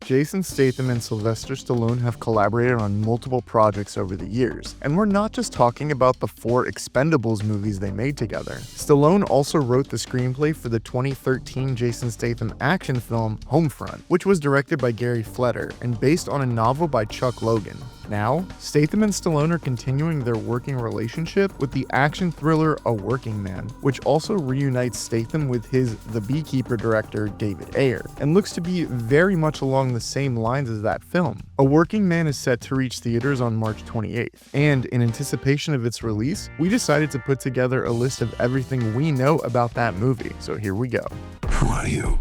Jason Statham and Sylvester Stallone have collaborated on multiple projects over the years, and we're not just talking about the 4 Expendables movies they made together. Stallone also wrote the screenplay for the 2013 Jason Statham action film Homefront, which was directed by Gary Fleder and based on a novel by Chuck Logan. Now, Statham and Stallone are continuing their working relationship with the action thriller A Working Man, which also reunites Statham with his The Beekeeper director David Ayer, and looks to be very much along the same lines as that film. A Working Man is set to reach theaters on March 28th, and in anticipation of its release, we decided to put together a list of everything we know about that movie, so here we go. Who are you?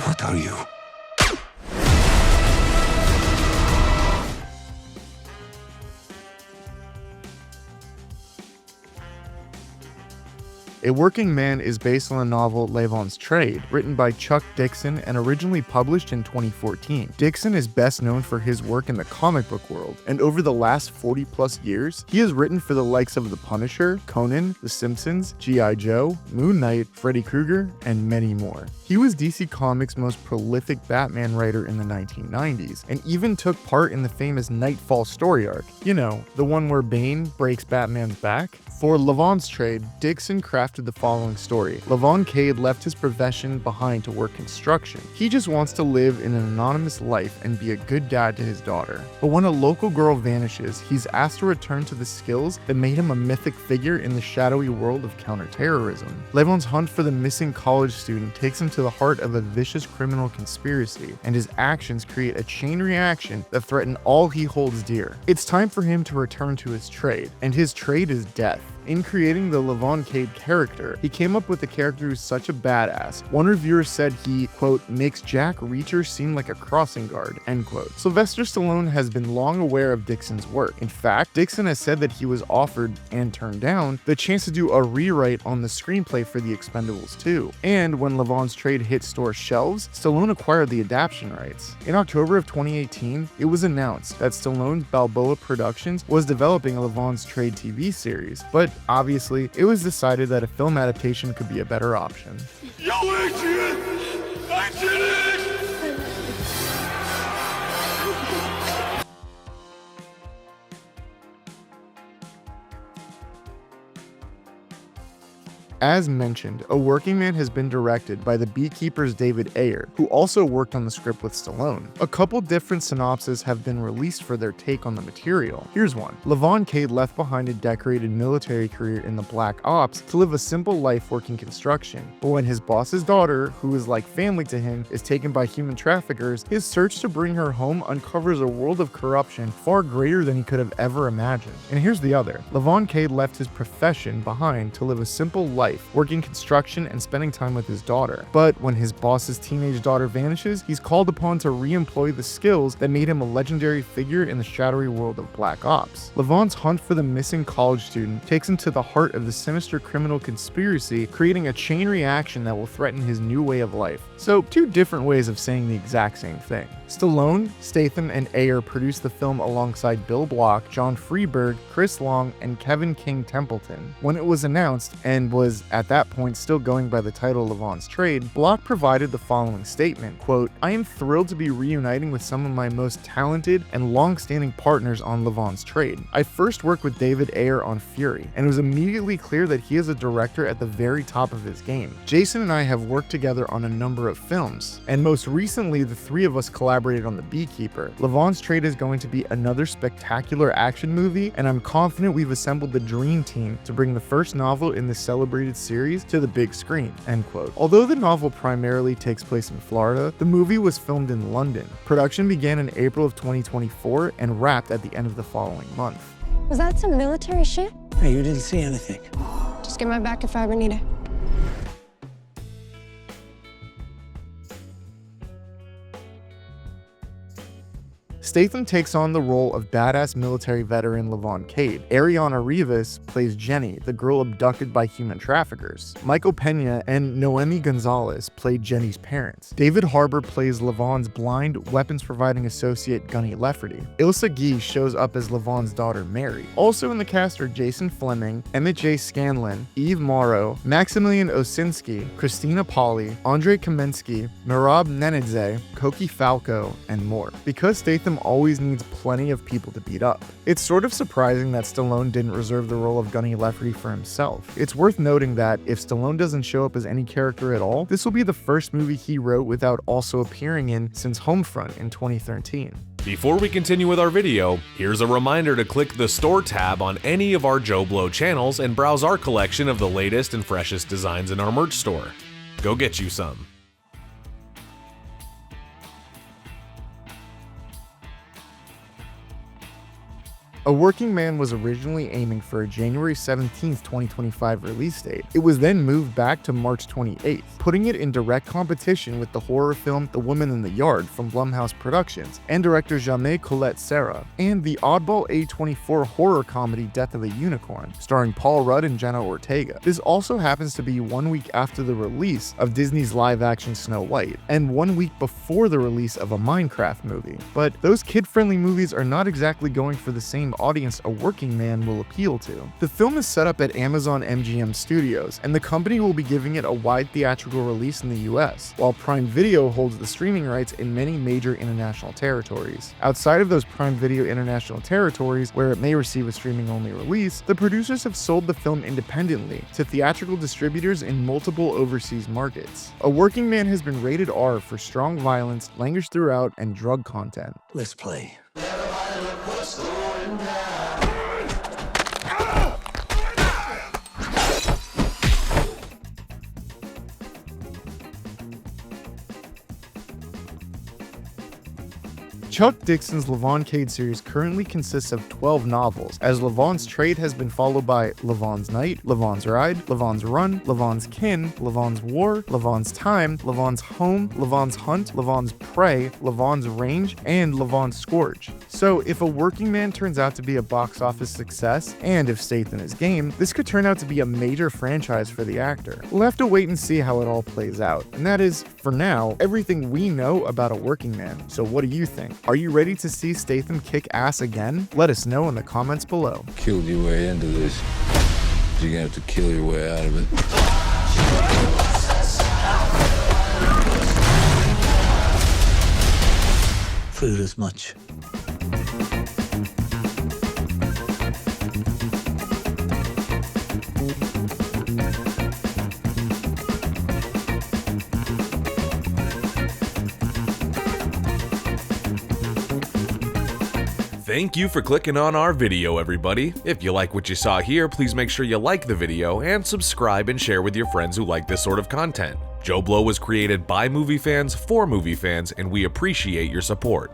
What are you? A Working Man is based on the novel Levon's Trade, written by Chuck Dixon and originally published in 2014. Dixon is best known for his work in the comic book world, and over the last 40+ years, he has written for the likes of The Punisher, Conan, The Simpsons, G.I. Joe, Moon Knight, Freddy Krueger, and many more. He was DC Comics' most prolific Batman writer in the 1990s, and even took part in the famous Nightfall story arc. You know, the one where Bane breaks Batman's back? For Levon's Trade, Dixon crafted the following story. Levon Cade left his profession behind to work construction. He just wants to live in an anonymous life and be a good dad to his daughter. But when a local girl vanishes, he's asked to return to the skills that made him a mythic figure in the shadowy world of counterterrorism. Levon's hunt for the missing college student takes him to the heart of a vicious criminal conspiracy, and his actions create a chain reaction that threaten all he holds dear. It's time for him to return to his trade, and his trade is death. In creating the Levon Cade character, he came up with a character who's such a badass. One reviewer said he, quote, makes Jack Reacher seem like a crossing guard, end quote. Sylvester Stallone has been long aware of Dixon's work. In fact, Dixon has said that he was offered, and turned down, the chance to do a rewrite on the screenplay for The Expendables 2. And when Levon's Trade hit store shelves, Stallone acquired the adaptation rights. In October of 2018, it was announced that Stallone's Balboa Productions was developing a Levon's Trade TV series, but obviously, it was decided that a film adaptation could be a better option. Yo, Adrian! I did it! As mentioned, A Working Man has been directed by the Beekeeper's David Ayer, who also worked on the script with Stallone. A couple different synopses have been released for their take on the material. Here's one. Levon Cade left behind a decorated military career in the Black Ops to live a simple life working construction. But when his boss's daughter, who is like family to him, is taken by human traffickers, his search to bring her home uncovers a world of corruption far greater than he could have ever imagined. And here's the other. Levon Cade left his profession behind to live a simple life, working construction and spending time with his daughter. But when his boss's teenage daughter vanishes, he's called upon to re-employ the skills that made him a legendary figure in the shadowy world of Black Ops. Levon's hunt for the missing college student takes him to the heart of the sinister criminal conspiracy, creating a chain reaction that will threaten his new way of life. So, 2 different ways of saying the exact same thing. Stallone, Statham, and Ayer produced the film alongside Bill Block, John Freeberg, Chris Long, and Kevin King Templeton. When it was announced, and was at that point still going by the title Levon's Trade, Block provided the following statement, quote, I am thrilled to be reuniting with some of my most talented and long-standing partners on Levon's Trade. I first worked with David Ayer on Fury, and it was immediately clear that he is a director at the very top of his game. Jason and I have worked together on a number of films, and most recently the 3 of us collaborated on The Beekeeper. Levon's Trade is going to be another spectacular action movie, and I'm confident we've assembled the dream team to bring the first novel in this celebrated series to the big screen, end quote. Although the novel primarily takes place in Florida, the movie was filmed in London. Production began in April of 2024 and wrapped at the end of the following month. Was that some military shit? Hey, you didn't see anything. Just get my back if I ever need it. Statham takes on the role of badass military veteran Levon Cade. Ariana Rivas plays Jenny, the girl abducted by human traffickers. Michael Pena and Noemi Gonzalez played Jenny's parents. David Harbour plays Levon's blind, weapons-providing associate Gunny Lefferty. Ilsa Guy shows up as Levon's daughter Mary. Also in the cast are Jason Fleming, Emmett J. Scanlon, Eve Morrow, Maximilian Osinski, Christina Polly, Andre Kamensky, Merab Nenedze, Koki Falco, and more. Because Statham always needs plenty of people to beat up, it's sort of surprising that Stallone didn't reserve the role of Gunny Lefferty for himself. It's worth noting that if Stallone doesn't show up as any character at all, this will be the first movie he wrote without also appearing in since Homefront in 2013. Before we continue with our video, here's a reminder to click the Store tab on any of our JoBlo channels and browse our collection of the latest and freshest designs in our merch store. Go get you some. A Working Man was originally aiming for a January 17, 2025 release date. It was then moved back to March 28th, putting it in direct competition with the horror film The Woman in the Yard from Blumhouse Productions and director Jamais Colette Serra, and the oddball A24 horror comedy Death of a Unicorn, starring Paul Rudd and Jenna Ortega. This also happens to be 1 week after the release of Disney's live-action Snow White, and 1 week before the release of a Minecraft movie. But those kid-friendly movies are not exactly going for the same audience A Working Man will appeal to. The film is set up at Amazon MGM Studios, and the company will be giving it a wide theatrical release in the US, while Prime Video holds the streaming rights in many major international territories. Outside of those Prime Video international territories, where it may receive a streaming-only release, the producers have sold the film independently to theatrical distributors in multiple overseas markets. A Working Man has been rated R for strong violence, language throughout, and drug content. Let's play. Chuck Dixon's Levon Cade series currently consists of 12 novels, as Levon's trade has been followed by Levon's Night, Levon's Ride, Levon's Run, Levon's Kin, Levon's War, Levon's Time, Levon's Home, Levon's Hunt, Levon's Prey, Levon's Range, and Levon's Scourge. So if A Working Man turns out to be a box office success, and if Statham is game, this could turn out to be a major franchise for the actor. We'll have to wait and see how it all plays out. And that is, for now, everything we know about A Working Man. So what do you think? Are you ready to see Statham kick ass again? Let us know in the comments below. Killed your way into this. You're gonna have to kill your way out of it. Food as much. Thank you for clicking on our video, everybody. If you like what you saw here, please make sure you like the video and subscribe and share with your friends who like this sort of content. JoBlo was created by movie fans for movie fans, and we appreciate your support.